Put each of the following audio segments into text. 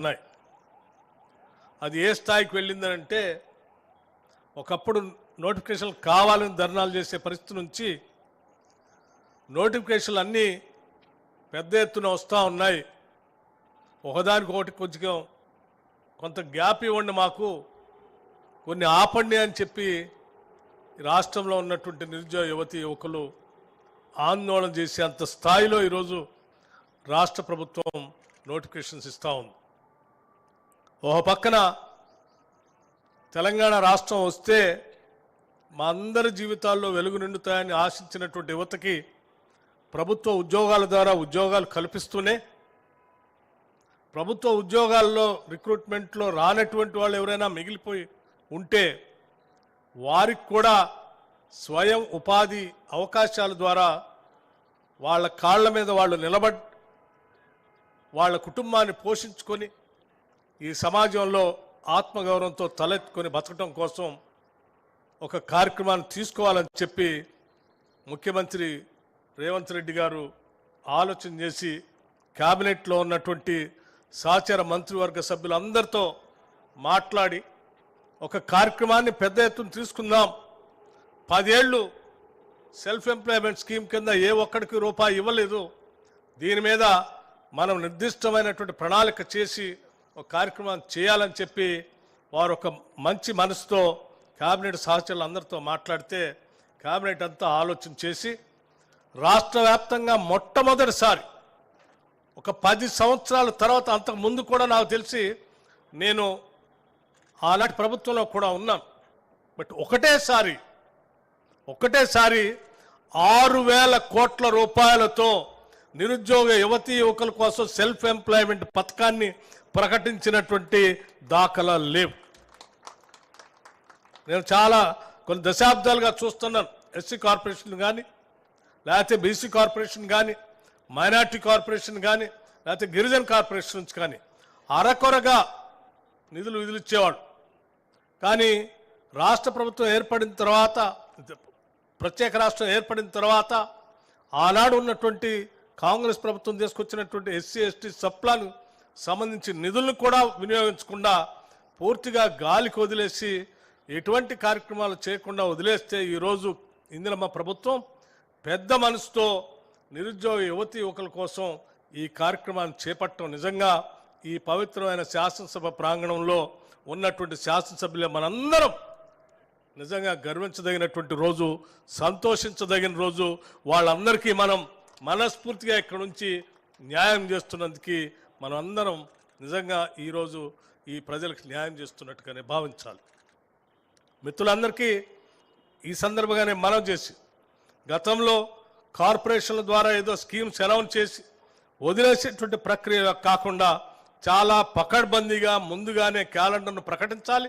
ఉన్నాయి. అది ఏ స్థాయికి వెళ్ళిందంటే ఒకప్పుడు నోటిఫికేషన్లు కావాలని ధర్నాలు చేసే పరిస్థితి నుంచి నోటిఫికేషన్లు అన్నీ పెద్ద ఎత్తున వస్తూ ఉన్నాయి. ఒకదానికొకటి కొంత గ్యాప్ ఇవ్వండి, మాకు కొన్ని ఆపండి అని చెప్పి రాష్ట్రంలో ఉన్నటువంటి నిరుద్యోగ యువతి యువకులు ఆందోళన చేసే అంత స్థాయిలో ఈరోజు రాష్ట్ర ప్రభుత్వం నోటిఫికేషన్స్ ఇస్తూ ఉంది. ఒక పక్కన తెలంగాణ రాష్ట్రం వస్తే మా అందరి జీవితాల్లో వెలుగు నిండుతాయని ఆశించినటువంటి యువతకి ప్రభుత్వ ఉద్యోగాల ద్వారా ఉద్యోగాలు కల్పిస్తూనే ప్రభుత్వ ఉద్యోగాల్లో రిక్రూట్మెంట్లో రానటువంటి వాళ్ళు ఎవరైనా మిగిలిపోయి ఉంటే వారికి కూడా స్వయం ఉపాధి అవకాశాల ద్వారా వాళ్ళ కాళ్ళ మీద వాళ్ళు నిలబడి వాళ్ళ కుటుంబాన్ని పోషించుకొని ఈ సమాజంలో ఆత్మగౌరవంతో తలెత్తుకొని బతకడం కోసం ఒక కార్యక్రమాన్ని తీసుకోవాలని చెప్పి ముఖ్యమంత్రి రేవంత్ రెడ్డి గారు ఆలోచన చేసి క్యాబినెట్లో ఉన్నటువంటి సహచర మంత్రివర్గ సభ్యులందరితో మాట్లాడి ఒక కార్యక్రమాన్ని పెద్ద ఎత్తున తీసుకుందాం. 10 ఏళ్ళు సెల్ఫ్ ఎంప్లాయ్మెంట్ స్కీమ్ కింద ఏ ఒక్కడికి రూపాయి ఇవ్వలేదు. దీని మీద మనం నిర్దిష్టమైనటువంటి ప్రణాళిక చేసి ఒక కార్యక్రమాన్ని చేయాలని చెప్పి వారు ఒక మంచి మనసుతో క్యాబినెట్ సహచరులు అందరితో మాట్లాడితే క్యాబినెట్ అంతా ఆలోచన చేసి రాష్ట్ర వ్యాప్తంగా మొట్టమొదటిసారి ఒక 10 సంవత్సరాల తర్వాత, అంతకు ముందు కూడా నాకు తెలిసి నేను ఆనాటి ప్రభుత్వంలో కూడా ఉన్నాను, బట్ ఒకటేసారి 6,000 కోట్ల రూపాయలతో నిరుద్యోగ యువతీ యువకుల కోసం సెల్ఫ్ ఎంప్లాయ్మెంట్ పథకాన్ని ప్రకటించినటువంటి దాఖలాలు లేవు. నేను కొన్ని దశాబ్దాలుగా చూస్తున్నాను. ఎస్సీ కార్పొరేషన్ కానీ, లేకపోతే బీసీ కార్పొరేషన్ కానీ, మైనార్టీ కార్పొరేషన్ కానీ, లేకపోతే గిరిజన కార్పొరేషన్స్ కానీ అరకొరగా నిధులు ఇచ్చేవాడు. కానీ రాష్ట్ర ప్రభుత్వం ఏర్పడిన తర్వాత, ప్రత్యేక రాష్ట్రం ఏర్పడిన తర్వాత ఆనాడు ఉన్నటువంటి కాంగ్రెస్ ప్రభుత్వం తీసుకొచ్చినటువంటి ఎస్సీ ఎస్టీ సప్లాన్ సంబంధించి నిధులను కూడా వినియోగించకుండా పూర్తిగా గాలికి వదిలేసి ఎటువంటి కార్యక్రమాలు చేయకుండా వదిలేస్తే ఈరోజు ఇందిరమ్మ ప్రభుత్వం పెద్ద మనసుతో నిరుద్యోగ యువతీ యువకుల కోసం ఈ కార్యక్రమాన్ని చేపట్టడం నిజంగా ఈ పవిత్రమైన శాసనసభ ప్రాంగణంలో ఉన్నటువంటి శాసనసభ్యులే మనందరం నిజంగా గర్వించదగినటువంటి రోజు, సంతోషించదగిన రోజు. వాళ్ళందరికీ మనం మనస్ఫూర్తిగా ఇక్కడ నుంచి న్యాయం చేస్తున్నందుకు మనం అందరం నిజంగా ఈరోజు ఈ ప్రజలకు న్యాయం చేస్తున్నట్టుగానే భావించాలి. మిత్రులందరికీ ఈ సందర్భంగానే మనం చేసి గతంలో కార్పొరేషన్ల ద్వారా ఏదో స్కీమ్స్ అనౌన్స్ చేసి వదిలేసేటువంటి ప్రక్రియ కాకుండా చాలా పకడ్బందీగా ముందుగానే క్యాలెండర్ను ప్రకటించాలి.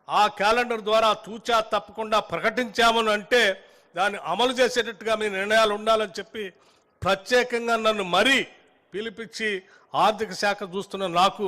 ఆ క్యాలెండర్ ద్వారా తూచా తప్పకుండా ప్రకటించామని అంటే దాన్ని అమలు చేసేటట్టుగా మీ నిర్ణయాలు ఉండాలని చెప్పి ప్రత్యేకంగా నన్ను మరీ పిలిపించి ఆర్థిక శాఖ చూస్తున్న నాకు